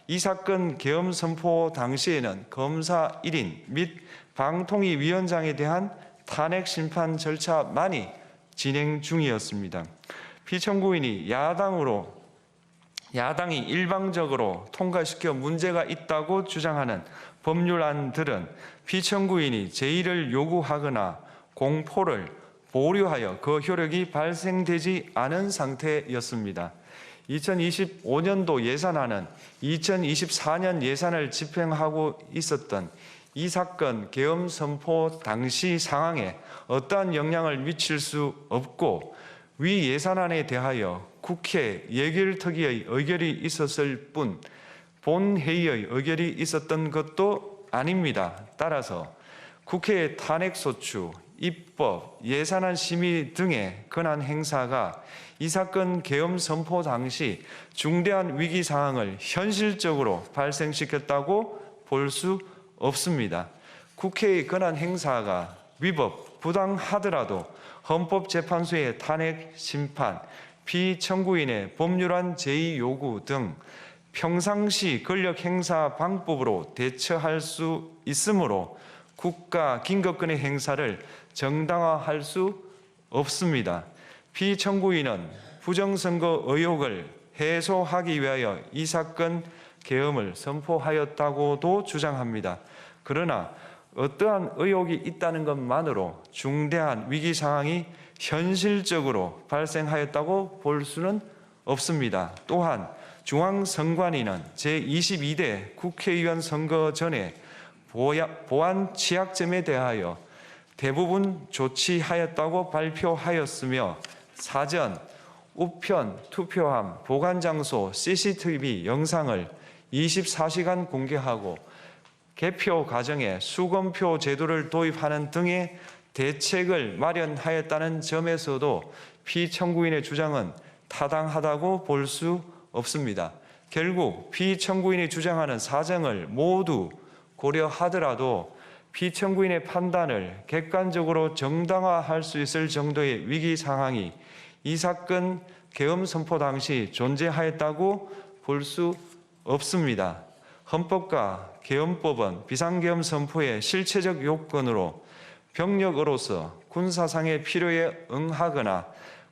이 사건 계엄 선포 당시에는 검사 1인 및 방통위 위원장에 대한 탄핵 심판 절차만이 진행 중이었습니다. 피청구인이 야당이 일방적으로 통과시켜 문제가 있다고 주장하는 법률안들은 피청구인이 제의를 요구하거나 공포를 보류하여 그 효력이 발생되지 않은 상태였습니다. 2025년도 예산안은 2024년 예산을 집행하고 있었던 이 사건 계엄 선포 당시 상황에 어떠한 영향을 미칠 수 없고 위 예산안에 대하여 국회 예결특위의 의결이 있었을 뿐 본회의의 의결이 있었던 것도 아닙니다. 따라서 국회의 탄핵소추, 입법, 예산안 심의 등의 권한 행사가 이 사건 계엄 선포 당시 중대한 위기 상황을 현실적으로 발생시켰다고 볼 수 없습니다. 국회의 권한 행사가 위법, 부당하더라도 헌법재판소의 탄핵 심판, 피청구인의 법률안 제의 요구 등 평상시 권력 행사 방법으로 대처할 수 있으므로 국가 긴급권의 행사를 정당화할 수 없습니다. 피청구인은 부정선거 의혹을 해소하기 위하여 이 사건 계엄을 선포하였다고도 주장합니다. 그러나 어떠한 의혹이 있다는 것만으로 중대한 위기 상황이 현실적으로 발생하였다고 볼 수는 없습니다. 또한 중앙선관위는 제22대 국회의원 선거 전에 보안 취약점에 대하여 대부분 조치하였다고 발표하였으며 사전, 우편, 투표함, 보관장소, CCTV 영상을 24시간 공개하고 개표 과정에 수검표 제도를 도입하는 등의 대책을 마련하였다는 점에서도 피청구인의 주장은 타당하다고 볼 수 없습니다. 결국 피청구인이 주장하는 사정을 모두 고려하더라도 피청구인의 판단을 객관적으로 정당화할 수 있을 정도의 위기 상황이 이 사건 계엄 선포 당시 존재하였다고 볼 수 없습니다. 헌법과 계엄법은 비상계엄 선포의 실체적 요건으로 병력으로서 군사상의 필요에 응하거나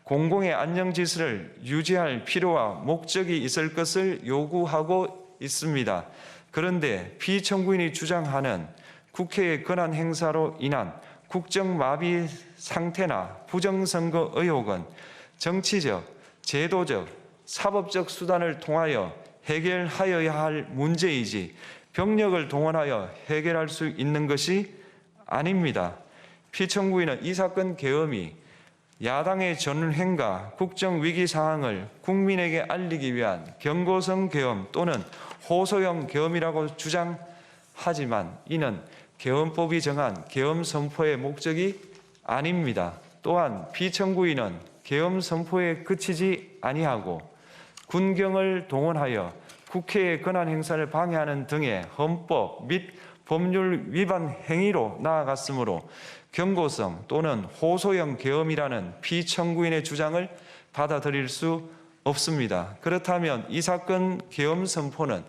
공공의 안정질서를 유지할 필요와 목적이 있을 것을 요구하고 있습니다. 그런데 피청구인이 주장하는 국회의 권한 행사로 인한 국정마비 상태나 부정선거 의혹은 정치적, 제도적, 사법적 수단을 통하여 해결하여야 할 문제이지 병력을 동원하여 해결할 수 있는 것이 아닙니다. 피청구인은 이 사건 계엄이 야당의 전횡과 국정위기 상황을 국민에게 알리기 위한 경고성 계엄 또는 호소형 계엄이라고 주장하지만 이는 계엄법이 정한 계엄 선포의 목적이 아닙니다. 또한 피청구인은 계엄 선포에 그치지 아니하고 군경을 동원하여 국회의 권한 행사를 방해하는 등의 헌법 및 법률 위반 행위로 나아갔으므로 경고성 또는 호소형 계엄이라는 피청구인의 주장을 받아들일 수 없습니다. 그렇다면 이 사건 계엄 선포는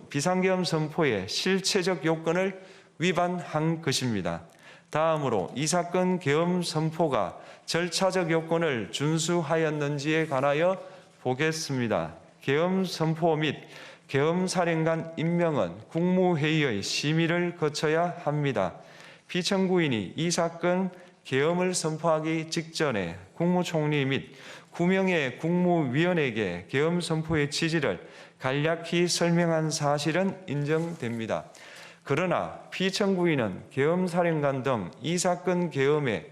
비상계엄 선포의 실체적 요건을 위반한 것입니다. 다음으로 이 사건 계엄 선포가 절차적 요건을 준수하였는지에 관하여 보겠습니다. 계엄 선포 및 계엄사령관 임명은 국무회의의 심의를 거쳐야 합니다. 피청구인이 이 사건 계엄을 선포하기 직전에 국무총리 및 9명의 국무위원에게 계엄 선포의 취지를 간략히 설명한 사실은 인정됩니다. 그러나 피청구인은 계엄사령관 등 이 사건 계엄의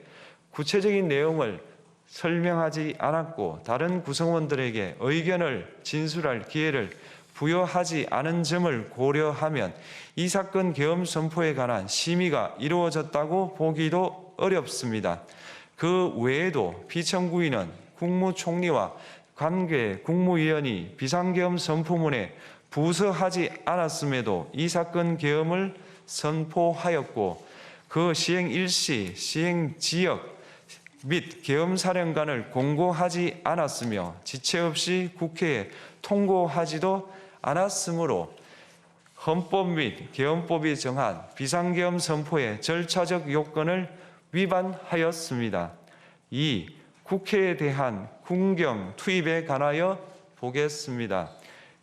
구체적인 내용을 설명하지 않았고 다른 구성원들에게 의견을 진술할 기회를 부여하지 않은 점을 고려하면 이 사건 계엄 선포에 관한 심의가 이루어졌다고 보기도 어렵습니다. 그 외에도 피청구인은 국무총리와 관계 국무위원이 비상계엄 선포문에 부서하지 않았음에도 이 사건 계엄을 선포하였고 그 시행 일시, 시행 지역 및 계엄사령관을 공고하지 않았으며 지체 없이 국회에 통고하지도 않았으므로 헌법 및 계엄법이 정한 비상계엄 선포의 절차적 요건을 위반하였습니다. 2. 국회에 대한 군경 투입에 관하여 보겠습니다.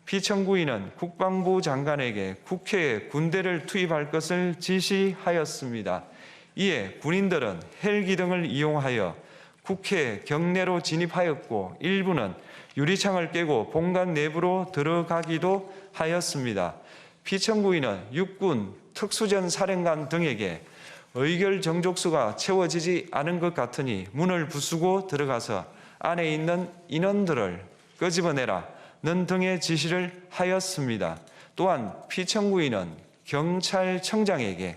피청구인은 국방부 장관에게 국회에 군대를 투입할 것을 지시하였습니다. 이에 군인들은 헬기 등을 이용하여 국회 경내로 진입하였고 일부는 유리창을 깨고 본관 내부로 들어가기도 하였습니다. 피청구인은 육군 특수전 사령관 등에게 의결 정족수가 채워지지 않은 것 같으니 문을 부수고 들어가서 안에 있는 인원들을 끄집어내라는 등의 지시를 하였습니다. 또한 피청구인은 경찰청장에게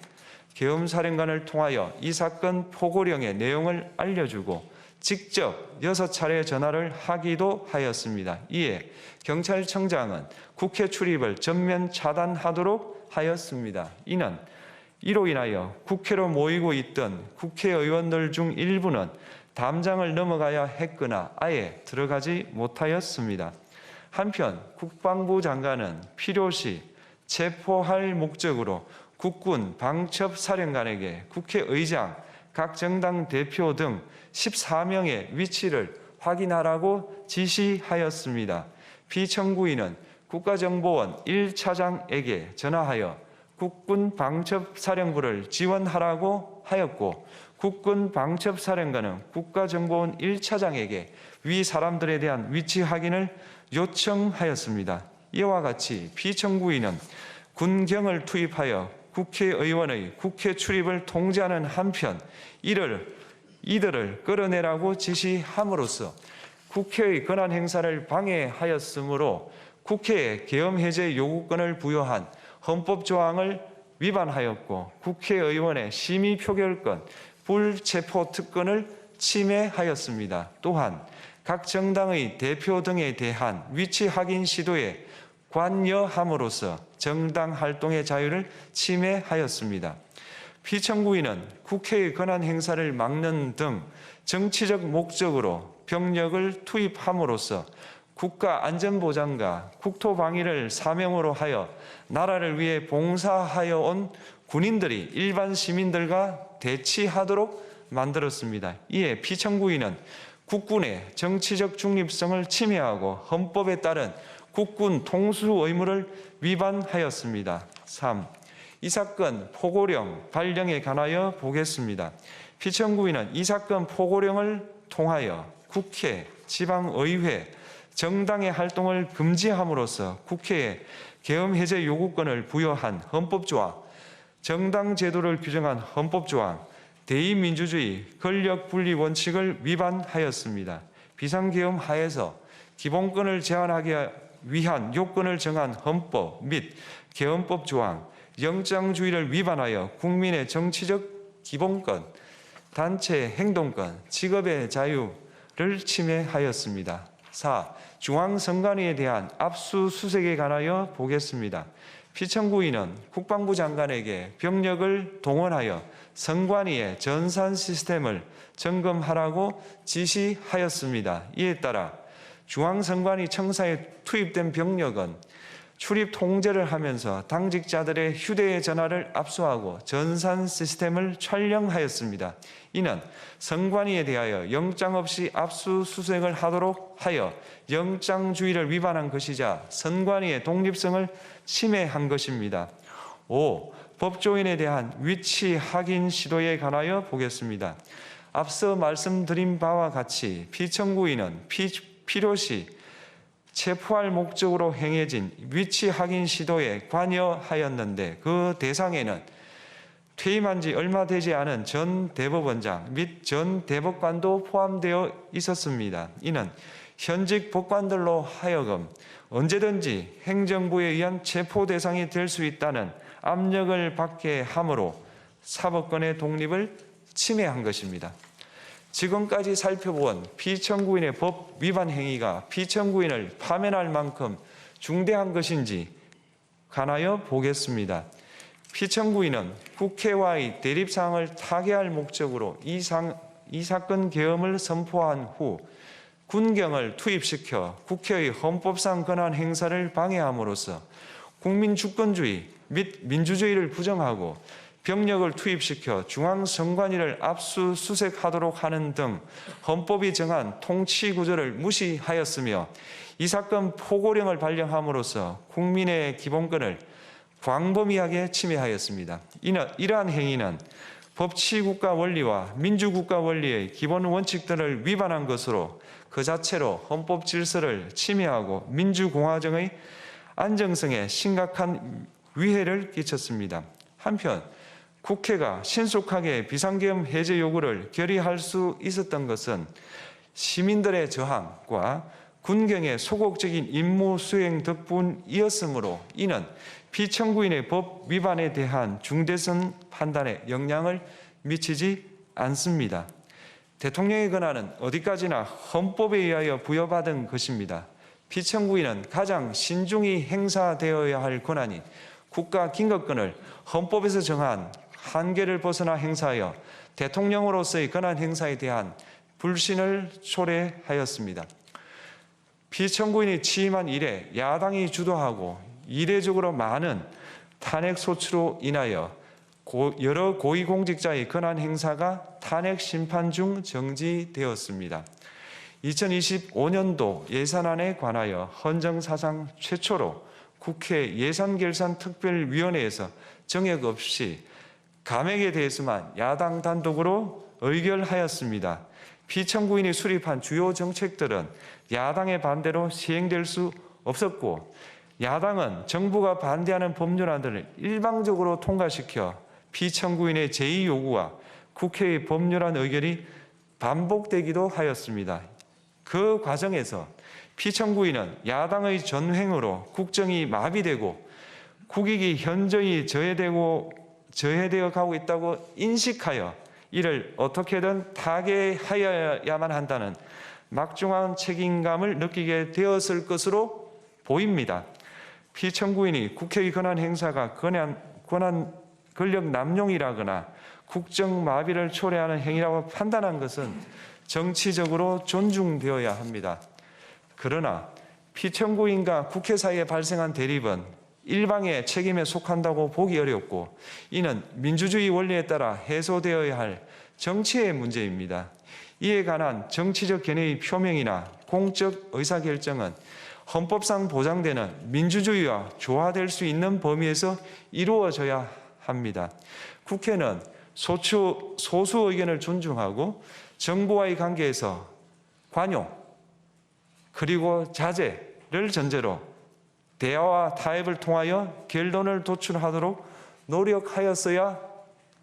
계엄사령관을 통하여 이 사건 포고령의 내용을 알려주고 직접 6차례 전화를 하기도 하였습니다. 이에 경찰청장은 국회 출입을 전면 차단하도록 하였습니다. 이는 이로 인하여 국회로 모이고 있던 국회의원들 중 일부는 담장을 넘어가야 했거나 아예 들어가지 못하였습니다. 한편 국방부 장관은 필요시 체포할 목적으로 국군 방첩사령관에게 국회의장, 각 정당 대표 등 14명의 위치를 확인하라고 지시하였습니다. 피청구인은 국가정보원 1차장에게 전화하여 국군 방첩사령부를 지원하라고 하였고 국군 방첩사령관은 국가정보원 1차장에게 위 사람들에 대한 위치 확인을 요청하였습니다. 이와 같이 피청구인은 군경을 투입하여 국회의원의 국회 출입을 통제하는 한편 이들을 끌어내라고 지시함으로써 국회의 권한 행사를 방해하였으므로 국회에 계엄 해제 요구권을 부여한 헌법 조항을 위반하였고 국회의원의 심의 표결권, 불체포 특권을 침해하였습니다. 또한 각 정당의 대표 등에 대한 위치 확인 시도에 관여함으로써 정당 활동의 자유를 침해하였습니다. 피청구인은 국회의 권한 행사를 막는 등 정치적 목적으로 병력을 투입함으로써 국가 안전보장과 국토방위를 사명으로 하여 나라를 위해 봉사하여 온 군인들이 일반 시민들과 대치하도록 만들었습니다. 이에 피청구인은 국군의 정치적 중립성을 침해하고 헌법에 따른 국군 통수 의무를 위반하였습니다. 3. 이 사건 포고령 발령에 관하여 보겠습니다. 피청구인은 이 사건 포고령을 통하여 국회, 지방의회, 정당의 활동을 금지함으로써 국회에 계엄 해제 요구권을 부여한 헌법조항, 정당 제도를 규정한 헌법조항, 대의민주주의 권력분리 원칙을 위반하였습니다. 비상계엄 하에서 기본권을 제한하기 위한 요건을 정한 헌법 및 계엄법 조항, 영장주의를 위반하여 국민의 정치적 기본권, 단체 행동권, 직업의 자유를 침해하였습니다. 4. 중앙선관위에 대한 압수수색에 관하여 보겠습니다. 피청구인은 국방부 장관에게 병력을 동원하여 선관위의 전산 시스템을 점검하라고 지시하였습니다. 이에 따라 중앙선관위 청사에 투입된 병력은 출입 통제를 하면서 당직자들의 휴대전화를 압수하고 전산 시스템을 촬영하였습니다. 이는 선관위에 대하여 영장 없이 압수수색을 하도록 하여 영장주의를 위반한 것이자 선관위의 독립성을 침해한 것입니다. 5. 법조인에 대한 위치 확인 시도에 관하여 보겠습니다. 앞서 말씀드린 바와 같이 피청구인은 필요시 체포할 목적으로 행해진 위치 확인 시도에 관여하였는데 그 대상에는 퇴임한 지 얼마 되지 않은 전 대법원장 및 전 대법관도 포함되어 있었습니다. 이는 현직 법관들로 하여금 언제든지 행정부에 의한 체포 대상이 될 수 있다는 압력을 받게 함으로 사법권의 독립을 침해한 것입니다. 지금까지 살펴본 피청구인의 법 위반 행위가 피청구인을 파면할 만큼 중대한 것인지 관하여 보겠습니다. 피청구인은 국회와의 대립사항을 타개할 목적으로 이 사건 계엄을 선포한 후 군경을 투입시켜 국회의 헌법상 권한 행사를 방해함으로써 국민 주권주의 및 민주주의를 부정하고 병력을 투입시켜 중앙선관위를 압수수색하도록 하는 등 헌법이 정한 통치구조를 무시하였으며 이 사건 포고령을 발령함으로써 국민의 기본권을 광범위하게 침해하였습니다. 이러한 행위는 법치국가 원리와 민주국가 원리의 기본 원칙들을 위반한 것으로 그 자체로 헌법 질서를 침해하고 민주공화정의 안정성에 심각한 위해를 끼쳤습니다. 한편 국회가 신속하게 비상계엄 해제 요구를 결의할 수 있었던 것은 시민들의 저항과 군경의 소극적인 임무 수행 덕분이었으므로 이는 피청구인의 법 위반에 대한 중대성 판단에 영향을 미치지 않습니다. 대통령의 권한은 어디까지나 헌법에 의하여 부여받은 것입니다. 피청구인은 가장 신중히 행사되어야 할 권한인 국가 긴급권을 헌법에서 정한 한계를 벗어나 행사하여 대통령으로서의 권한 행사에 대한 불신을 초래하였습니다. 피청구인이 취임한 이래 야당이 주도하고 이례적으로 많은 탄핵 소추로 인하여 여러 고위공직자의 권한 행사가 탄핵 심판 중 정지되었습니다. 2025년도 예산안에 관하여 헌정사상 최초로 국회 예산결산특별위원회에서 정액 없이 감액에 대해서만 야당 단독으로 의결하였습니다. 피청구인이 수립한 주요 정책들은 야당의 반대로 시행될 수 없었고 야당은 정부가 반대하는 법률안들을 일방적으로 통과시켜 피청구인의 제2 요구와 국회의 법률안 의결이 반복되기도 하였습니다. 그 과정에서 피청구인은 야당의 전횡으로 국정이 마비되고 국익이 현저히 저해되어 가고 있다고 인식하여 이를 어떻게든 타개하여야만 한다는 막중한 책임감을 느끼게 되었을 것으로 보입니다. 피청구인이 국회의 권한 행사가 권력 남용이라거나 국정 마비를 초래하는 행위라고 판단한 것은 정치적으로 존중되어야 합니다. 그러나 피청구인과 국회 사이에 발생한 대립은 일방의 책임에 속한다고 보기 어렵고 이는 민주주의 원리에 따라 해소되어야 할 정치의 문제입니다. 이에 관한 정치적 견해의 표명이나 공적 의사결정은 헌법상 보장되는 민주주의와 조화될 수 있는 범위에서 이루어져야 합니다. 국회는 소수 의견을 존중하고 정부와의 관계에서 관용 그리고 자제를 전제로 대화와 타협을 통하여 결론을 도출하도록 노력하였어야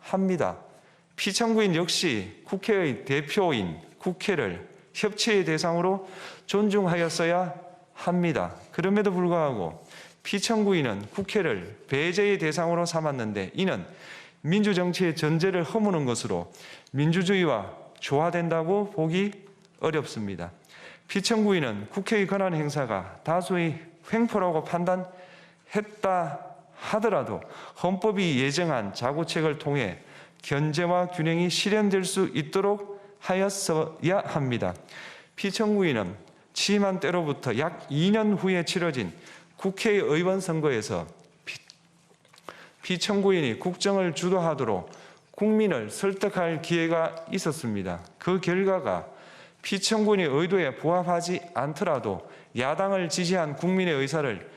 합니다. 피청구인 역시 국회의 대표인 국회를 협치의 대상으로 존중하였어야 합니다. 그럼에도 불구하고 피청구인은 국회를 배제의 대상으로 삼았는데 이는 민주정치의 전제를 허무는 것으로 민주주의와 조화된다고 보기 어렵습니다. 피청구인은 국회의 권한 행사가 다수의 횡포라고 판단했다 하더라도 헌법이 예정한 자구책을 통해 견제와 균형이 실현될 수 있도록 하였어야 합니다. 피청구인은 취임한 때로부터 약 2년 후에 치러진 국회의원 선거에서 피청구인이 국정을 주도하도록 국민을 설득할 기회가 있었습니다. 그 결과가 피청구인의 의도에 부합하지 않더라도 야당을 지지한 국민의 의사를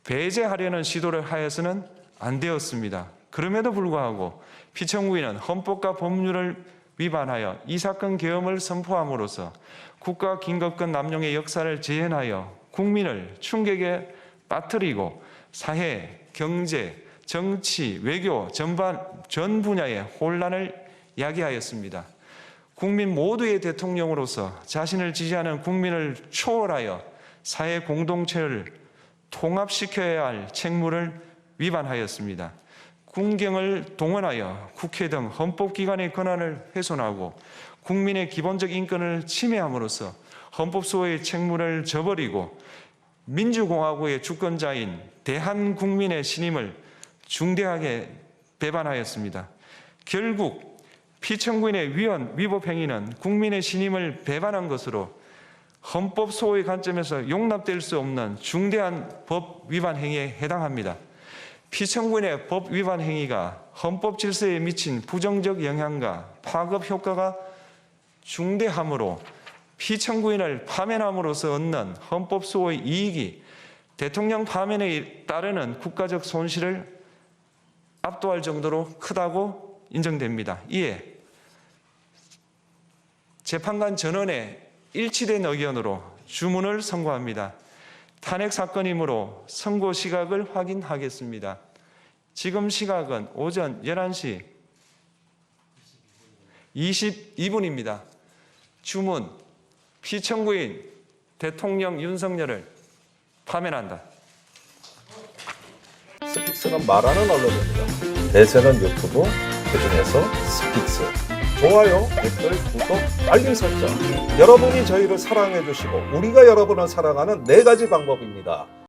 배제하려는 시도를 하여서는 안 되었습니다. 그럼에도 불구하고 피청구인은 헌법과 법률을 위반하여 이 사건 계엄을 선포함으로써 국가 긴급권 남용의 역사를 재현하여 국민을 충격에 빠뜨리고 사회, 경제, 정치, 외교 전 분야의 혼란을 야기하였습니다. 국민 모두의 대통령으로서 자신을 지지하는 국민을 초월하여 사회 공동체를 통합시켜야 할 책무를 위반하였습니다. 군경을 동원하여 국회 등 헌법기관의 권한을 훼손하고 국민의 기본적 인권을 침해함으로써 헌법 수호의 책무를 저버리고 민주공화국의 주권자인 대한국민의 신임을 중대하게 배반하였습니다. 결국 피청구인의 위법 행위는 국민의 신임을 배반한 것으로 헌법 소호의 관점에서 용납될 수 없는 중대한 법 위반 행위에 해당합니다. 피청구인의 법 위반 행위가 헌법 질서에 미친 부정적 영향과 파급 효과가 중대하므로 피청구인을 파면함으로써 얻는 헌법 소호의 이익이 대통령 파면에 따르는 국가적 손실을 압도할 정도로 크다고 인정됩니다. 이에 재판관 전원의 일치된 의견으로 주문을 선고합니다. 탄핵 사건이므로 선고 시각을 확인하겠습니다. 지금 시각은 오전 11시 22분입니다. 주문, 피청구인 대통령 윤석열을 파면한다. 스픽스는 말하는 언론입니다. 대세는 유튜브, 그중에서 스픽스. 좋아요, 댓글, 구독, 알림 설정. 여러분이 저희를 사랑해 주시고 우리가 여러분을 사랑하는 4가지 방법입니다.